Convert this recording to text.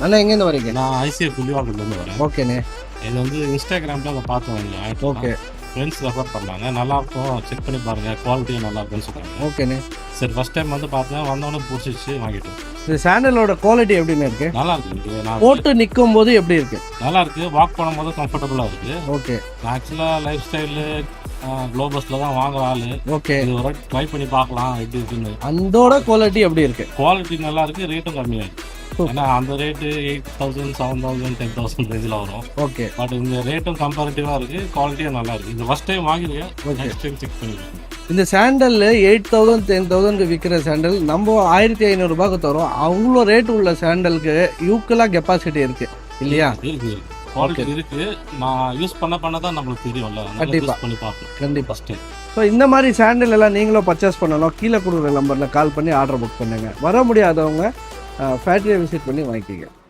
அண்ணா எங்கேருந்து வரீங்க? நான் ஐசிஐ புள்ளிவாக்கத்துலேருந்து வரேன். ஓகேண்ணே. இது வந்து இன்ஸ்டாகிராமில் அதை பார்த்தேன். ஓகே. ஃப்ரெண்ட்ஸ் ரெஃபர் பண்ணாங்க. நல்லாயிருக்கும், செக் பண்ணி பாருங்கள், குவாலிட்டியும் நல்லா இருக்குன்னு சொன்னாங்க. ஓகேண்ணே. சரி, ஃபஸ்ட் டைம் வந்து பார்த்தேன், வந்தவொடனே பிடிச்சிச்சு, வாங்கிட்டேன். இந்த சாண்டலோட குவாலிட்டி எப்படின்னு இருக்கு? நல்லா இருக்கு. நான் போட்டு நிற்கும் போது எப்படி இருக்கு? நல்லா இருக்கு. வாக் பண்ணும்போது கம்ஃபர்டபுளாக இருக்கு. ஓகே. நான் ஆக்சுவலாக லைஃப் ஸ்டைலு குளோபஸில் தான் வாங்குற ஆள். ஓகே. இது ஒரு ட்ரை பண்ணி பார்க்கலாம் எப்படி இருக்குன்னு. அதோட குவாலிட்டி எப்படி இருக்கு? குவாலிட்டி நல்லா இருக்கு, ரேட்டும் கம்மியாக இருக்கு. ஏன்னா அந்த ரேட்டு 8,000, 7,000, 10,000 ரேஞ்சில் வரும். ஓகே. பட் இந்த ரேட்டும் கம்பேரிட்டிவாக இருக்குது, குவாலிட்டியும் நல்லா இருக்குது. இந்த ஃபஸ்ட் டைம் வாங்கிடுங்க, நெக்ஸ்ட் டைம் செக் பண்ணிடுங்க. இந்த சாண்டல் 8,000 10,000க்கு விற்கிற சாண்டல் நம்ம 1,500 ரூபாய்க்கு தரோம். அவ்வளோ ரேட் உள்ள சாண்டலுக்கு யூக்கலாக கெப்பாசிட்டி இருக்கு இல்லையா? இருக்கு, குவாலிட்டி இருக்கு. நான் யூஸ் பண்ண தான் நம்மளுக்கு தெரியும்ல. கண்டிப்பா யூஸ் பண்ணி பார்க்கணும் கண்டிப்பா. First time. ஸோ இந்த மாதிரி சாண்டல் எல்லாம் நீங்களும் பர்ச்சேஸ் பண்ணணும். கீழே கொடுக்குற நம்பரில் கால் பண்ணி ஆர்டர் புக் பண்ணுங்க. வர முடியாதவங்க ஃபேக்ட்ரியை விசிட் பண்ணி வாங்கிக்கிங்க.